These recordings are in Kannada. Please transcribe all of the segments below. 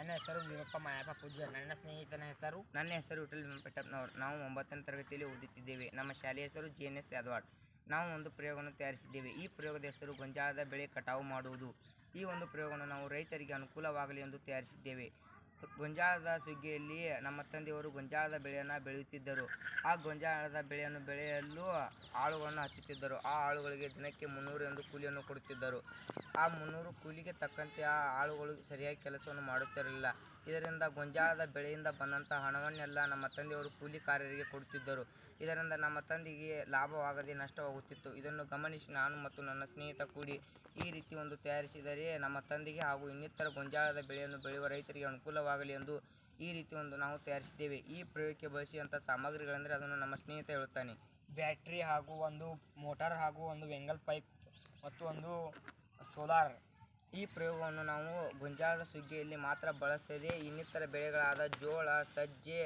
ನನ್ನ ಹೆಸರು ವೀರಪ್ಪ ಮಾಯಪ್ಪ ಪೂಜ್ಯ. ನನ್ನ ಸ್ನೇಹಿತನ ಹೆಸರು ನನ್ನ ಹೆಸರು ವಿಠಲ್ ಭೀಮಪಟ್ಟಪ್ಪನವರು. ನಾವು 9ನೇ ತರಗತಿಯಲ್ಲಿ ಓದುತ್ತಿದ್ದೇವೆ. ನಮ್ಮ ಶಾಲೆಯ ಹೆಸರು JNS ಯಾದವಾಡ್. ನಾವು ಒಂದು ಪ್ರಯೋಗವನ್ನು ತಯಾರಿಸಿದ್ದೇವೆ. ಈ ಪ್ರಯೋಗದ ಹೆಸರು ಗೊಂಜಾಳದ ಬೆಳೆ ಕಟಾವು ಮಾಡುವುದು. ಈ ಒಂದು ಪ್ರಯೋಗವನ್ನು ನಾವು ರೈತರಿಗೆ ಅನುಕೂಲವಾಗಲಿ ಎಂದು ತಯಾರಿಸಿದ್ದೇವೆ. ಗೊಂಜಾಳದ ಸುಗ್ಗಿಯಲ್ಲಿ ನಮ್ಮ ತಂದೆಯವರು ಗೊಂಜಾಳದ ಬೆಳೆಯನ್ನು ಬೆಳೆಯುತ್ತಿದ್ದರು. ಆ ಗೊಂಜಾಳದ ಬೆಳೆಯನ್ನು ಬೆಳೆಯಲು ಆಳುಗಳನ್ನು ಹಚ್ಚುತ್ತಿದ್ದರು. ಆ ಆಳುಗಳಿಗೆ ದಿನಕ್ಕೆ 300 ಎಂದು ಕೂಲಿಯನ್ನು ಕೊಡುತ್ತಿದ್ದರು. ಆ 300 ಕೂಲಿಗೆ ತಕ್ಕಂತೆ ಆ ಆಳುಗಳು ಸರಿಯಾಗಿ ಕೆಲಸವನ್ನು ಮಾಡುತ್ತಿರಲಿಲ್ಲ. ಇದರಿಂದ ಗೊಂಜಾಳದ ಬೆಳೆಯಿಂದ ಬಂದಂಥ ಹಣವನ್ನೆಲ್ಲ ನಮ್ಮ ತಂದೆಯವರು ಕೂಲಿಕಾರರಿಗೆ ಕೊಡುತ್ತಿದ್ದರು. ಇದರಿಂದ ನಮ್ಮ ತಂದೆಗೆ ಲಾಭವಾಗದೆ ನಷ್ಟವಾಗುತ್ತಿತ್ತು. ಇದನ್ನು ಗಮನಿಸಿ ನಾನು ಮತ್ತು ನನ್ನ ಸ್ನೇಹಿತ ಕೂಡಿ ಈ ರೀತಿ ಒಂದು ತಯಾರಿಸಿದರೆ ನಮ್ಮ ತಂದೆಗೆ ಹಾಗೂ ಇನ್ನಿತರ ಗೊಂಜಾಳದ ಬೆಳೆಯನ್ನು ಬೆಳೆಯುವ ರೈತರಿಗೆ ಅನುಕೂಲವಾಗಲಿ ಎಂದು ಈ ರೀತಿ ಒಂದು ನಾವು ತಯಾರಿಸಿದ್ದೇವೆ. ಈ ಪ್ರಯೋಗಕ್ಕೆ ಬಳಸಿದಂಥ ಸಾಮಗ್ರಿಗಳೆಂದರೆ ಅದನ್ನು ನಮ್ಮ ಸ್ನೇಹಿತ ಹೇಳುತ್ತಾನೆ. ಬ್ಯಾಟ್ರಿ ಹಾಗೂ ಒಂದು ಮೋಟಾರ್ ಹಾಗೂ ಒಂದು ವೆಂಗಲ್ ಪೈಪ್ ಮತ್ತು ಒಂದು ಸೋಲಾರ್. ಈ ಪ್ರಯೋಗವನ್ನು ನಾವು ಗೊಂಜಾಳದ ಸುಗ್ಗಿಯಲ್ಲಿ ಮಾತ್ರ ಬಳಸದೆ ಇನ್ನಿತರ ಬೆಳೆಗಳಾದ ಜೋಳ, ಸಜ್ಜೆ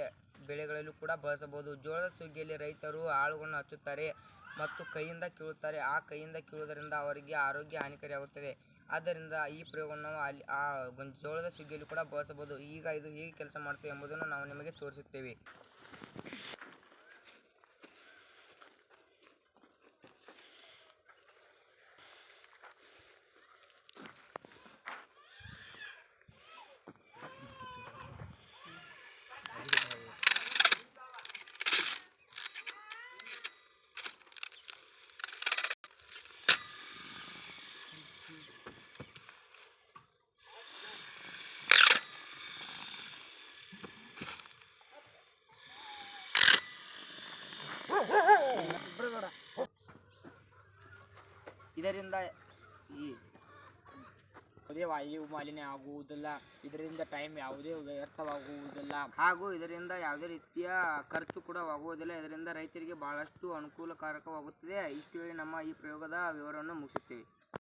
ಬೆಳೆಗಳಲ್ಲೂ ಕೂಡ ಬಳಸಬಹುದು. ಜೋಳದ ಸುಗ್ಗಿಯಲ್ಲಿ ರೈತರು ಆಳುಗಳನ್ನು ಹಚ್ಚುತ್ತಾರೆ ಮತ್ತು ಕೈಯಿಂದ ಕೀಳುತ್ತಾರೆ. ಆ ಕೈಯಿಂದ ಕೀಳುವುದರಿಂದ ಅವರಿಗೆ ಆರೋಗ್ಯ ಹಾನಿಕಾರಿಯಾಗುತ್ತದೆ. ಆದ್ದರಿಂದ ಈ ಪ್ರಯೋಗವನ್ನು ನಾವು ಜೋಳದ ಸುಗ್ಗಿಯಲ್ಲಿ ಕೂಡ ಬಳಸಬಹುದು. ಈಗ ಇದು ಹೇಗೆ ಕೆಲಸ ಮಾಡುತ್ತದೆ ಎಂಬುದನ್ನು ನಾವು ನಿಮಗೆ ತೋರಿಸುತ್ತೇವೆ. ಇದರಿಂದ ಯಾವುದೇ ವಾಯು ಮಾಲಿನ್ಯ ಆಗುವುದಿಲ್ಲ. ಇದರಿಂದ ಟೈಮ್ ಯಾವುದೇ ವ್ಯರ್ಥವಾಗುವುದಿಲ್ಲ ಹಾಗೂ ಇದರಿಂದ ಯಾವುದೇ ರೀತಿಯ ಖರ್ಚು ಕೂಡ ಆಗುವುದಿಲ್ಲ. ಇದರಿಂದ ರೈತರಿಗೆ ಬಹಳಷ್ಟು ಅನುಕೂಲಕಾರಕವಾಗುತ್ತದೆ. ಇಷ್ಟು ಹೇಳಿ ನಮ್ಮ ಈ ಪ್ರಯೋಗದ ವಿವರವನ್ನು ಮುಗಿಸುತ್ತೇವೆ.